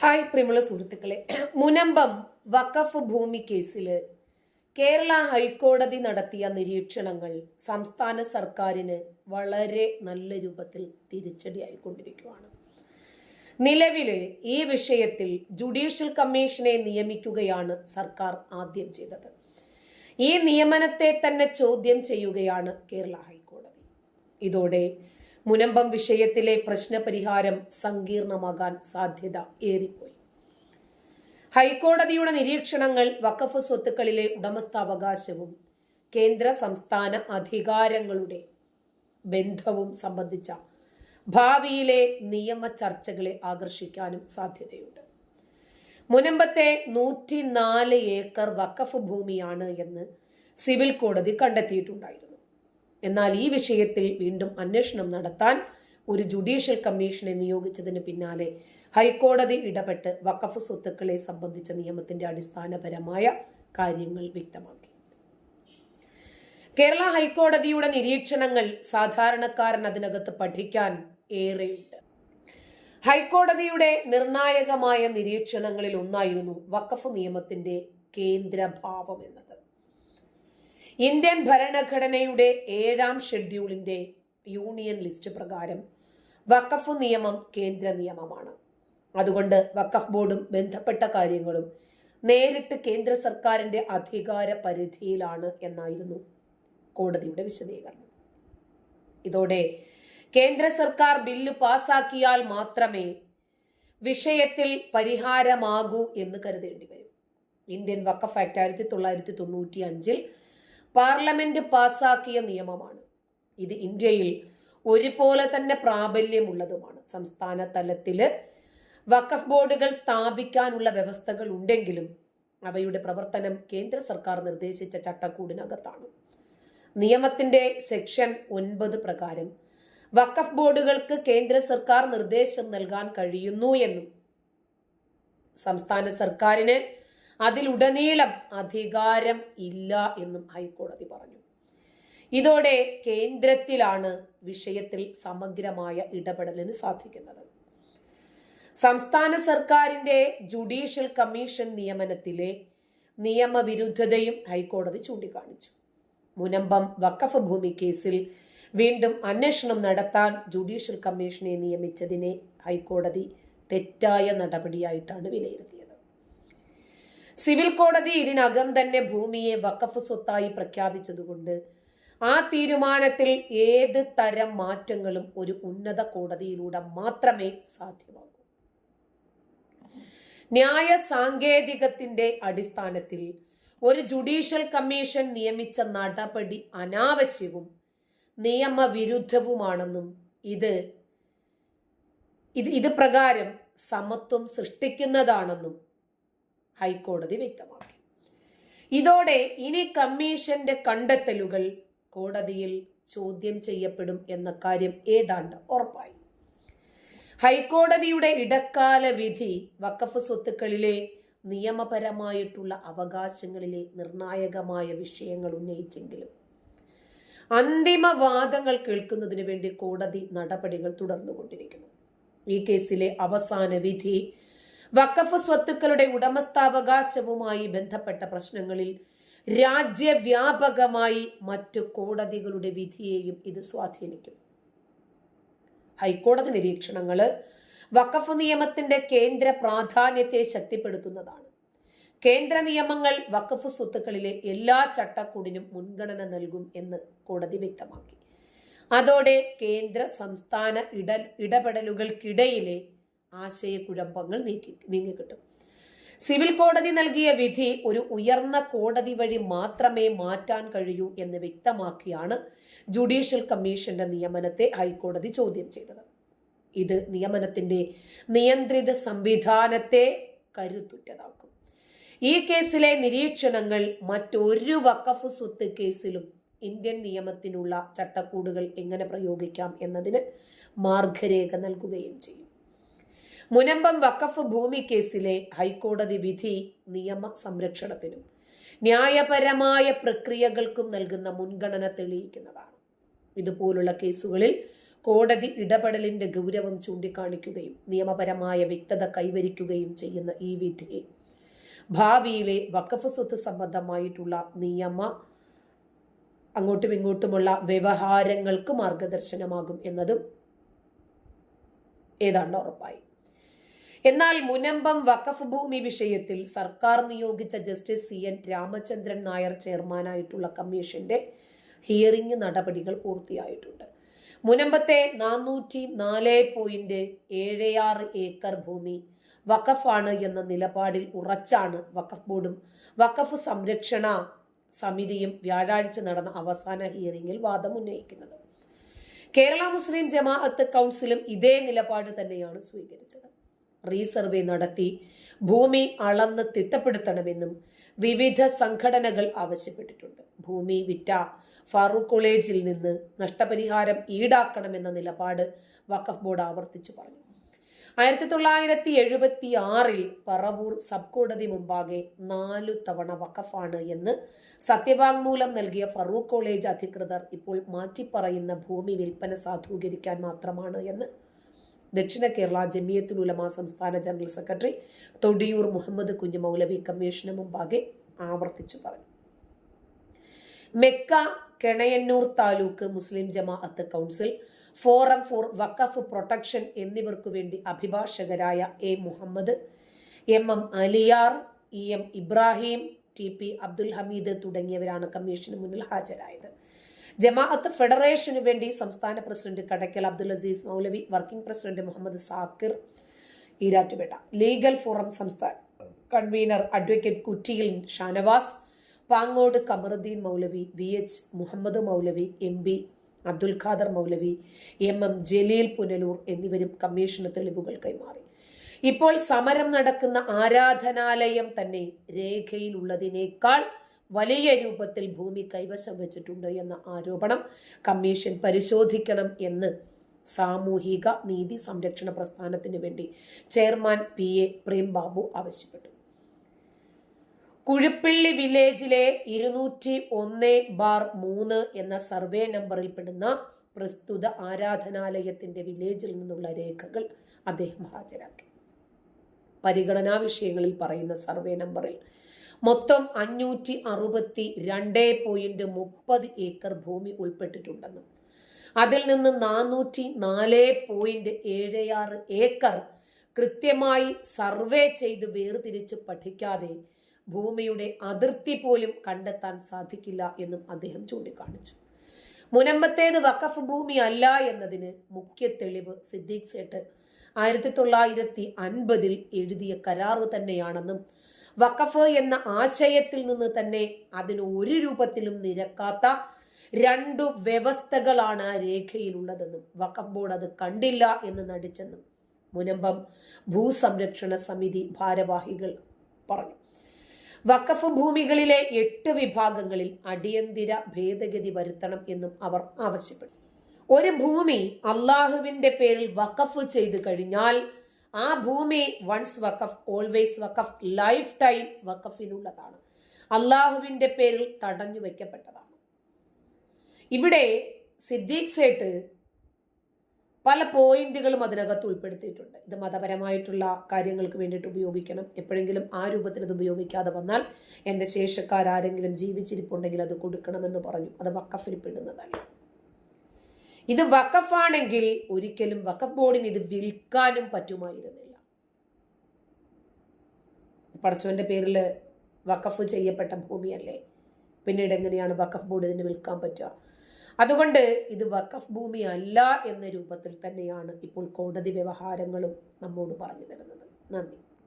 Hi പ്രിയമുള്ള സുഹൃത്തുക്കളെ, മുനമ്പം വഖഫ് ഭൂമി കേസിൽ കേരള ഹൈക്കോടതി നടത്തിയ നിരീക്ഷണങ്ങൾ സംസ്ഥാന സർക്കാരിന് വളരെ നല്ല രൂപത്തിൽ തിരിച്ചടിയായിക്കൊണ്ടിരിക്കുകയാണ്. നിലവിൽ ഈ വിഷയത്തിൽ ജുഡീഷ്യൽ കമ്മീഷനെ നിയമിക്കുകയാണ് സർക്കാർ ആദ്യം ചെയ്തത്. ഈ നിയമനത്തെ തന്നെ ചോദ്യം ചെയ്യുകയാണ് കേരള ഹൈക്കോടതി. ഇതോടെ മുനമ്പം വിഷയത്തിലെ പ്രശ്നപരിഹാരം സങ്കീർണമാകാൻ സാധ്യത ഏറിപ്പോയി. ഹൈക്കോടതിയുടെ നിരീക്ഷണങ്ങൾ വഖഫ് സ്വത്തുക്കളിലെ ഉടമസ്ഥാവകാശവും കേന്ദ്ര സംസ്ഥാന അധികാരങ്ങളുടെ ബന്ധവും സംബന്ധിച്ച ഭാവിയിലെ നിയമ ചർച്ചകളെ ആകർഷിക്കാനും സാധ്യതയുണ്ട്. മുനമ്പത്തെ 104 ഏക്കർ വഖഫ് ഭൂമിയാണ് എന്ന് സിവിൽ കോടതി കണ്ടെത്തിയിട്ടുണ്ടായിരുന്നു. എന്നാൽ ഈ വിഷയത്തിൽ വീണ്ടും അന്വേഷണം നടത്താൻ ഒരു ജുഡീഷ്യൽ കമ്മീഷനെ നിയോഗിച്ചതിന് പിന്നാലെ ഹൈക്കോടതി ഇടപെട്ട് വഖഫ് സ്വത്തുക്കളെ സംബന്ധിച്ച നിയമത്തിന്റെ അടിസ്ഥാനപരമായ കാര്യങ്ങൾ വ്യക്തമാക്കി. കേരള ഹൈക്കോടതിയുടെ നിരീക്ഷണങ്ങൾ സാധാരണക്കാരൻ അതിനകത്ത് പഠിക്കാൻ ഏറെയുണ്ട്. ഹൈക്കോടതിയുടെ നിർണായകമായ നിരീക്ഷണങ്ങളിൽ ഒന്നായിരുന്നു വഖഫ് നിയമത്തിന്റെ കേന്ദ്രഭാവം എന്നത്. ഇന്ത്യൻ ഭരണഘടനയുടെ 7-ാം ഷെഡ്യൂളിന്റെ യൂണിയൻ ലിസ്റ്റ് പ്രകാരം വഖഫ് നിയമം കേന്ദ്ര നിയമമാണ്. അതുകൊണ്ട് വഖഫ് ബോർഡും ബന്ധപ്പെട്ട കാര്യങ്ങളും നേരിട്ട് കേന്ദ്ര സർക്കാരിന്റെ അധികാര പരിധിയിലാണ് എന്നായിരുന്നു കോടതിയുടെ വിശദീകരണം. ഇതോടെ കേന്ദ്ര സർക്കാർ ബില്ല് പാസാക്കിയാൽ മാത്രമേ വിഷയത്തിൽ പരിഹാരമാകൂ എന്ന് കരുതേണ്ടി വരും. ഇന്ത്യൻ വഖഫ് ആക്ട് 1995 പാർലമെന്റ് പാസാക്കിയ നിയമമാണ്. ഇത് ഇന്ത്യയിൽ ഒരുപോലെ തന്നെ പ്രാബല്യമുള്ളതുമാണ്. സംസ്ഥാന തലത്തില് വഖഫ് ബോർഡുകൾ സ്ഥാപിക്കാനുള്ള വ്യവസ്ഥകൾ ഉണ്ടെങ്കിലും അവയുടെ പ്രവർത്തനം കേന്ദ്ര സർക്കാർ നിർദ്ദേശിച്ച ചട്ടക്കൂടിനകത്താണ്. നിയമത്തിന്റെ സെക്ഷൻ 9 പ്രകാരം വഖഫ് ബോർഡുകൾക്ക് കേന്ദ്ര സർക്കാർ നിർദ്ദേശം നൽകാൻ കഴിയുന്നു എന്നും സംസ്ഥാന സർക്കാരിന് അതിലുടനീളം അധികാരം ഇല്ല എന്നും ഹൈക്കോടതി പറഞ്ഞു. ഇതോടെ കേന്ദ്രത്തിലാണ് വിഷയത്തിൽ സമഗ്രമായ ഇടപെടലിന് സാധിക്കുന്നത്. സംസ്ഥാന സർക്കാരിന്റെ ജുഡീഷ്യൽ കമ്മീഷൻ നിയമനത്തിലെ നിയമവിരുദ്ധതയും ഹൈക്കോടതി ചൂണ്ടിക്കാണിച്ചു. മുനമ്പം വഖഫ് ഭൂമി കേസിൽ വീണ്ടും അന്വേഷണം നടത്താൻ ജുഡീഷ്യൽ കമ്മീഷനെ നിയമിച്ചതിനെ ഹൈക്കോടതി തെറ്റായ നടപടിയായിട്ടാണ് വിലയിരുത്തിയത്. സിവിൽ കോടതി ഇതിനകം തന്നെ ഭൂമിയെ വഖഫ് സ്വത്തായി പ്രഖ്യാപിച്ചതുകൊണ്ട് ആ തീരുമാനത്തിൽ ഏത് തരം മാറ്റങ്ങളും ഒരു ഉന്നത കോടതിയിലൂടെ മാത്രമേ സാധ്യമാകൂ. ന്യായ സാങ്കേതികത്തിന്റെ അടിസ്ഥാനത്തിൽ ഒരു ജുഡീഷ്യൽ കമ്മീഷൻ നിയമിച്ച നടപടി അനാവശ്യവും നിയമവിരുദ്ധവുമാണെന്നും ഇത് പ്രകാരം സമത്വം സൃഷ്ടിക്കുന്നതാണെന്നും ഹൈക്കോടതി വ്യക്തമാക്കി. ഇതോടെ ഇനി കമ്മീഷന്റെ കണ്ടെത്തലുകൾ കോടതിയിൽ ചോദ്യം ചെയ്യപ്പെടും എന്ന കാര്യം ഏതാണ്ട് ഉറപ്പായി. ഹൈക്കോടതിയുടെ ഇടക്കാല വിധി വഖഫ് സ്വത്തുക്കളിലെ നിയമപരമായിട്ടുള്ള അവകാശങ്ങളിലെ നിർണായകമായ വിഷയങ്ങൾ ഉന്നയിച്ചെങ്കിലും അന്തിമ വാദങ്ങൾ കേൾക്കുന്നതിന് വേണ്ടി കോടതി നടപടികൾ തുടർന്നുകൊണ്ടിരിക്കുന്നു. ഈ കേസിലെ അവസാന വിധി വഖഫ് സ്വത്തുക്കളുടെ ഉടമസ്ഥാവകാശവുമായി ബന്ധപ്പെട്ട പ്രശ്നങ്ങളിൽ രാജ്യവ്യാപകമായി മറ്റു കോടതികളുടെ വിധിയെയും ഇത് സ്വാധീനിക്കും. ഹൈക്കോടതി നിരീക്ഷണങ്ങൾ വഖഫ് നിയമത്തിന്റെ കേന്ദ്ര പ്രാധാന്യത്തെ ശക്തിപ്പെടുത്തുന്നതാണ്. കേന്ദ്ര നിയമങ്ങൾ വഖഫ് സ്വത്തുക്കളിലെ എല്ലാ ചട്ടക്കൂടിനും മുൻഗണന നൽകും എന്ന് കോടതി വ്യക്തമാക്കി. അതോടെ കേന്ദ്ര സംസ്ഥാന ഇടപെടലുകൾക്കിടയിലെ ആശയക്കുഴപ്പങ്ങൾ നീങ്ങിക്കിട്ടും. സിവിൽ കോടതി നൽകിയ വിധി ഒരു ഉയർന്ന കോടതി വഴി മാത്രമേ മാറ്റാൻ കഴിയൂ എന്ന് വ്യക്തമാക്കിയാണ് ജുഡീഷ്യൽ കമ്മീഷന്റെ നിയമനത്തെ ഹൈക്കോടതി ചോദ്യം ചെയ്തത്. ഇത് നിയമനത്തിന്റെ നിയന്ത്രിത സംവിധാനത്തെ കരുത്തുറ്റതാക്കും. ഈ കേസിലെ നിരീക്ഷണങ്ങൾ മറ്റൊരു വഖഫ് സ്വത്ത് കേസിലും ഇന്ത്യൻ നിയമത്തിനുള്ള ചട്ടക്കൂടുകൾ എങ്ങനെ പ്രയോഗിക്കാം എന്നതിന് മാർഗരേഖ നൽകുകയും ചെയ്യും. മുനമ്പം വഖഫ് ഭൂമി കേസിലെ ഹൈക്കോടതി വിധി നിയമ സംരക്ഷണത്തിനും ന്യായപരമായ പ്രക്രിയകൾക്കും നൽകുന്ന മുൻഗണന തെളിയിക്കുന്നതാണ്. ഇതുപോലുള്ള കേസുകളിൽ കോടതി ഇടപെടലിന്റെ ഗൗരവം ചൂണ്ടിക്കാണിക്കുകയും നിയമപരമായ വ്യക്തത കൈവരിക്കുകയും ചെയ്യുന്ന ഈ വിധി ഭാവിയിലെ വഖഫ് സ്വത്ത് സംബന്ധമായിട്ടുള്ള നിയമ അങ്ങോട്ടും ഇങ്ങോട്ടുമുള്ള വ്യവഹാരങ്ങൾക്ക് മാർഗദർശനമാകും എന്നതും ഏതാണ്ട് ഉറപ്പായി. എന്നാൽ മുനമ്പം വഖഫ് ഭൂമി വിഷയത്തിൽ സർക്കാർ നിയോഗിച്ച ജസ്റ്റിസ് CN രാമചന്ദ്രൻ നായർ ചെയർമാനായിട്ടുള്ള കമ്മീഷന്റെ ഹിയറിംഗ് നടപടികൾ പൂർത്തിയായിട്ടുണ്ട്. മുനമ്പത്തെ 404.76 ഏക്കർ ഭൂമി വഖഫാണ് എന്ന നിലപാടിൽ ഉറച്ചാണ് വഖഫ് ബോർഡും വഖഫ് സംരക്ഷണ സമിതിയും വ്യാഴാഴ്ച നടന്ന അവസാന ഹിയറിംഗിൽ വാദം ഉന്നയിക്കുന്നത്. കേരള മുസ്ലിം ജമാഅത്ത് കൗൺസിലും ഇതേ നിലപാട് തന്നെയാണ് സ്വീകരിച്ചത്. റീസർവേ നടത്തി ഭൂമി അളന്ന് തിട്ടപ്പെടുത്തണമെന്നും വിവിധ സംഘടനകൾ ആവശ്യപ്പെട്ടിട്ടുണ്ട്. ഭൂമി വിറ്റ ഫാറൂഖ് കോളേജിൽ നിന്ന് നഷ്ടപരിഹാരം ഈടാക്കണമെന്ന നിലപാട് വഖഫ് ബോർഡ് ആവർത്തിച്ചു പറഞ്ഞു. 1976 പറവൂർ സബ് കോടതി മുമ്പാകെ 4 തവണ വഖഫാണ് എന്ന് സത്യവാങ്മൂലം നൽകിയ ഫറൂഖ് കോളേജ് അധികൃതർ ഇപ്പോൾ മാറ്റിപ്പറയുന്ന ഭൂമി വിൽപ്പന സാധൂകരിക്കാൻ മാത്രമാണ് എന്ന് ദക്ഷിണ കേരള ജമിയത്തുൽ ഉലമ സംസ്ഥാന ജനറൽ സെക്രട്ടറി തൊടിയൂർ മുഹമ്മദ് കുഞ്ഞ് മൗലവി കമ്മീഷന് മുമ്പാകെ ആവർത്തിച്ചു പറഞ്ഞു. മെക്ക Kanayannur taluk Muslim Jamaat council, forum for Waqf protection എന്നിവർക്കു വേണ്ടി അഭിഭാഷകരായ A. Muhammad, MM Aliyar, EM Ibrahim, TP Abdul Hameed തുടങ്ങിയവരാണ് കമ്മീഷന് മുന്നിൽ ഹാജരായത്. ജമാഅത്ത് ഫെഡറേഷനു വേണ്ടി സംസ്ഥാന president Kadakkal Abdul Aziz Moulavi, working president Muhammad Zakir Erattupetta, legal forum സംസ്ഥാന convener advocate Kuttiyil Shanavas, Pangode Kamaruddin Moulavi, VH Muhammad Moulavi, MB Abdul Khader Moulavi, MM Jaleel Punalur എന്നിവരും കമ്മീഷന് തെളിവുകൾ കൈമാറി. ഇപ്പോൾ സമരം നടക്കുന്ന ആരാധനാലയം തന്നെ രേഖയിലുള്ളതിനേക്കാൾ വലിയ രൂപത്തിൽ ഭൂമി കൈവശം വെച്ചിട്ടുണ്ട് എന്ന ആരോപണം കമ്മീഷൻ പരിശോധിക്കണം എന്ന് സാമൂഹിക നീതി സംരക്ഷണ പ്രസ്ഥാനത്തിന് വേണ്ടി ചെയർമാൻ PA പ്രേം ബാബു ആവശ്യപ്പെട്ടു. കുഴിപ്പിള്ളി വില്ലേജിലെ 201/3 എന്ന സർവേ നമ്പറിൽ പെടുന്ന പ്രസ്തുത ആരാധനാലയത്തിന്റെ വില്ലേജിൽ നിന്നുള്ള രേഖകൾ അദ്ദേഹം ഹാജരാക്കി. പരിഗണനാ വിഷയങ്ങളിൽ പറയുന്ന സർവേ നമ്പറിൽ മൊത്തം 562.30 ഏക്കർ ഭൂമി ഉൾപ്പെട്ടിട്ടുണ്ടെന്നും അതിൽ നിന്ന് 404.76 ഏക്കർ കൃത്യമായി സർവേ ചെയ്ത് വേർതിരിച്ച് പഠിക്കാതെ ഭൂമിയുടെ അതിർത്തി പോലും കണ്ടെത്താൻ സാധിക്കില്ല എന്നും അദ്ദേഹം ചൂണ്ടിക്കാണിച്ചു. മുനമ്പത്തേത് വഖഫ് ഭൂമി അല്ല എന്നതിന് മുഖ്യ തെളിവ് സിദ്ദീഖ് സേട്ട് 1950 എഴുതിയ കരാറ് തന്നെയാണെന്നും വഖഫ് എന്ന ആശയത്തിൽ നിന്ന് തന്നെ അതിന് ഒരു രൂപത്തിലും നിരക്കാത്ത 2 വ്യവസ്ഥകളാണ് ആ രേഖയിലുള്ളതെന്നും വഖഫ് ബോർഡ് അത് കണ്ടില്ല എന്ന് നടിച്ചെന്നും മുനമ്പം ഭൂസംരക്ഷണ സമിതി ഭാരവാഹികൾ പറഞ്ഞു. വഖഫ് ഭൂമികളിലെ 8 വിഭാഗങ്ങളിൽ അടിയന്തര ഭേദഗതി വരുത്തണം എന്നും അവർ ആവശ്യപ്പെട്ടു. ഒരു ഭൂമി അള്ളാഹുവിന്റെ പേരിൽ വഖഫ് ചെയ്തു കഴിഞ്ഞാൽ ആ ഭൂമി വൺസ് വഖഫ് ഓൾവേസ് വഖഫ്, ലൈഫ് ടൈം വഖഫിനുള്ളതാണ്, അള്ളാഹുവിന്റെ പേരിൽ തടഞ്ഞു വെക്കപ്പെട്ടതാണ്. ഇവിടെ സിദ്ദീഖ് സേട്ട് പല പോയിന്റുകളും അതിനകത്ത് ഉൾപ്പെടുത്തിയിട്ടുണ്ട്. ഇത് മതപരമായിട്ടുള്ള കാര്യങ്ങൾക്ക് വേണ്ടിയിട്ട് ഉപയോഗിക്കണം, എപ്പോഴെങ്കിലും ആ രൂപത്തിൽ ഇത് ഉപയോഗിക്കാതെ വന്നാൽ എൻ്റെ ശേഷക്കാരെങ്കിലും ജീവിച്ചിരിപ്പുണ്ടെങ്കിൽ അത് കൊടുക്കണമെന്ന് പറഞ്ഞു. അത് വഖഫിൽ പെടുന്നതല്ല. ഇത് വഖഫാണെങ്കിൽ ഒരിക്കലും വഖഫ് ബോർഡിന് ഇത് വിൽക്കാനും പറ്റുമായിരുന്നില്ല. പടച്ചവന്റെ പേരിൽ വഖഫ് ചെയ്യപ്പെട്ട ഭൂമിയല്ലേ, പിന്നീട് എങ്ങനെയാണ് വഖഫ് ബോർഡ് ഇതിന് വിൽക്കാൻ പറ്റുക? അതുകൊണ്ട് ഇത് വഖഫ് ഭൂമി അല്ല എന്ന രൂപത്തിൽ തന്നെയാണ് ഇപ്പോൾ കോടതി വ്യവഹാരങ്ങളും നമ്മോട് പറഞ്ഞു തരുന്നത്. നന്ദി.